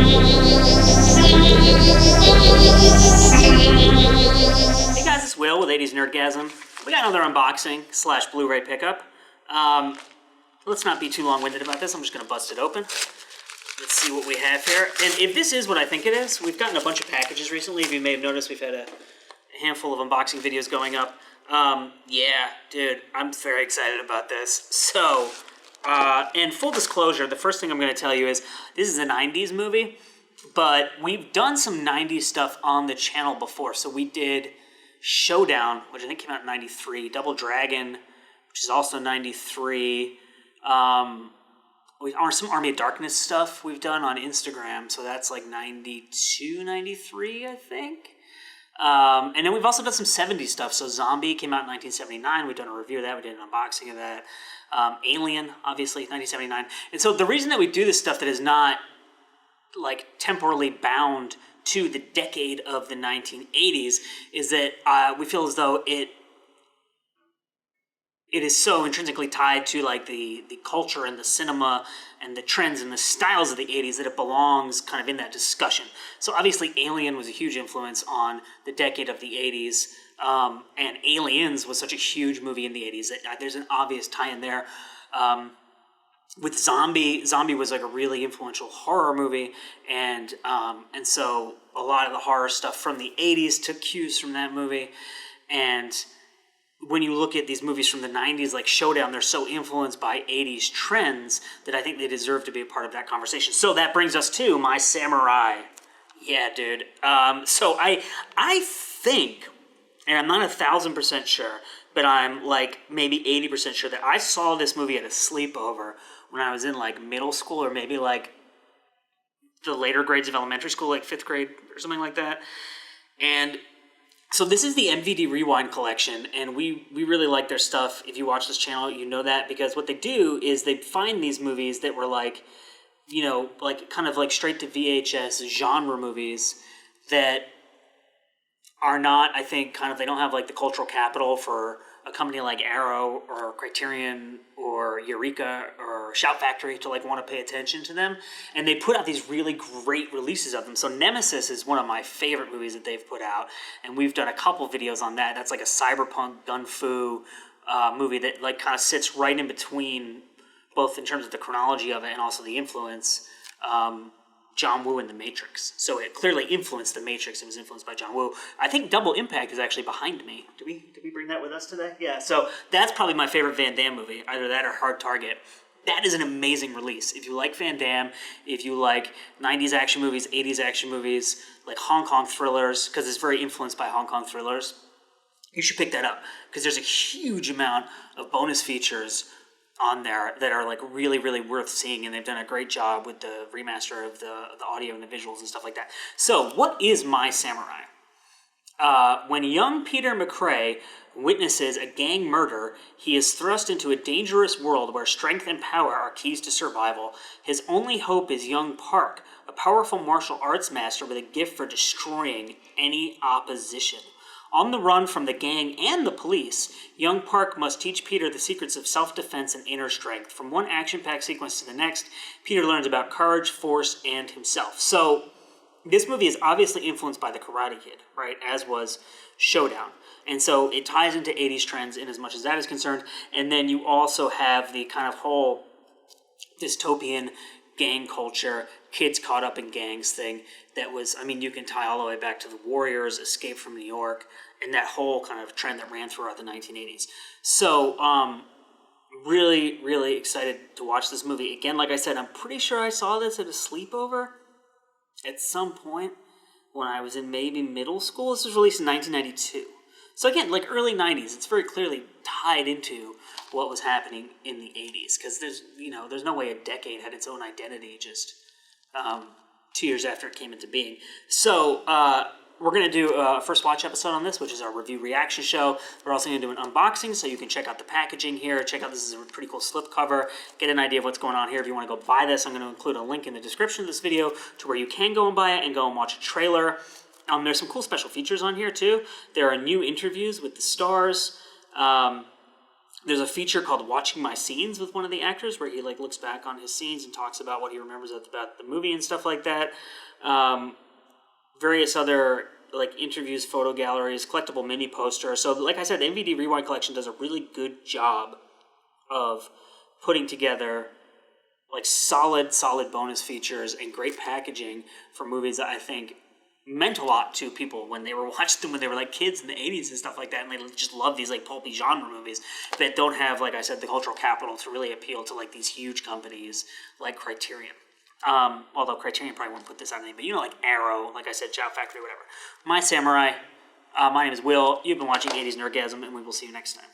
Hey guys, it's Will with 80s Nerdgasm. We got another unboxing / Blu-ray pickup. Let's not be too long-winded about this. I'm just going to bust it open. Let's see what we have here. And if this is what I think it is, we've gotten a bunch of packages recently. If you may have noticed, we've had a handful of unboxing videos going up. Yeah, dude, I'm very excited about this. So, and full disclosure, the first thing I'm going to tell you is this is a 90s movie, but we've done some 90s stuff on the channel before. So we did Showdown, which I think came out in 93, Double Dragon, which is also 93, some Army of Darkness stuff we've done on Instagram, so that's like 92, 93, I think. And then we've also done some 70s stuff. So Zombie came out in 1979. We've done a review of that. We did an unboxing of that. Alien, obviously, 1979. And so the reason that we do this stuff that is not like temporally bound to the decade of the 1980s is that we feel as though it is so intrinsically tied to like the culture and the cinema and the trends and the styles of the 80s that it belongs kind of in that discussion. So obviously Alien was a huge influence on the decade of the 80s, and Aliens was such a huge movie in the 80s that there's an obvious tie-in there. With Zombie was like a really influential horror movie, and so a lot of the horror stuff from the 80s took cues from that movie. And when you look at these movies from the 90s, like Showdown, they're so influenced by 80s trends that I think they deserve to be a part of that conversation. So that brings us to my Samurai. Yeah, dude. So I think, and I'm not 1,000% sure, but I'm like maybe 80% sure that I saw this movie at a sleepover when I was in like middle school or maybe like the later grades of elementary school, like 5th grade or something like that. And so this is the MVD Rewind collection, and we really like their stuff. If you watch this channel, you know that, because what they do is they find these movies that were like, you know, like kind of like straight to VHS genre movies that are not, I think, kind of, they don't have like the cultural capital for a company like Arrow or Criterion or Eureka or Shout Factory to like want to pay attention to them. And they put out these really great releases of them. So Nemesis is one of my favorite movies that they've put out. And we've done a couple videos on that. That's like a cyberpunk gun fu movie that like kind of sits right in between, both in terms of the chronology of it and also the influence, John Woo and The Matrix. So it clearly influenced The Matrix. It was influenced by John Woo. I think Double Impact is actually behind me. Did we bring that with us today? Yeah, so that's probably my favorite Van Damme movie, either that or Hard Target. That is an amazing release. If you like Van Damme, if you like 90s action movies, 80s action movies, like Hong Kong thrillers, because it's very influenced by Hong Kong thrillers, you should pick that up, because there's a huge amount of bonus features on there that are like really, really worth seeing, and they've done a great job with the remaster of the audio and the visuals and stuff like that. So what is My Samurai? When young Peter McRae witnesses a gang murder, he is thrust into a dangerous world where strength and power are keys to survival. His only hope is young Park, a powerful martial arts master with a gift for destroying any opposition. On the run from the gang and the police, young Park must teach Peter the secrets of self-defense and inner strength. From one action-packed sequence to the next, Peter learns about courage, force, and himself. So this movie is obviously influenced by The Karate Kid, right, as was Showdown. And so it ties into 80s trends in as much as that is concerned. And then you also have the kind of whole dystopian gang culture, kids caught up in gangs thing that was, I mean, you can tie all the way back to the Warriors, Escape from New York, and that whole kind of trend that ran throughout the 1980s. So, really, really excited to watch this movie. Again, like I said, I'm pretty sure I saw this at a sleepover at some point when I was in maybe middle school. This was released in 1992. So again, like early 90s, it's very clearly tied into what was happening in the 80s, because there's no way a decade had its own identity just 2 years after it came into being. So we're going to do a first watch episode on this, which is our review reaction show. We're also going to do an unboxing, so you can check out the packaging here. Check out, this is a pretty cool slipcover. Get an idea of what's going on here. If you want to go buy this, I'm going to include a link in the description of this video to where you can go and buy it and go and watch a trailer. There's some cool special features on here too. There are new interviews with the stars. There's a feature called Watching My Scenes with one of the actors where he like looks back on his scenes and talks about what he remembers about the movie and stuff like that. Various other like interviews, photo galleries, collectible mini posters. So like I said, the MVD Rewind Collection does a really good job of putting together like solid bonus features and great packaging for movies that I think meant a lot to people when they were watching them when they were like kids in the 80s and stuff like that, and they just love these like pulpy genre movies that don't have, like I said, the cultural capital to really appeal to like these huge companies like Criterion. Although Criterion probably won't put this on anything, but like Arrow, like I said, Chow Factory, whatever. My Samurai, my name is Will. You've been watching 80s Nerdgasm, and we will see you next time.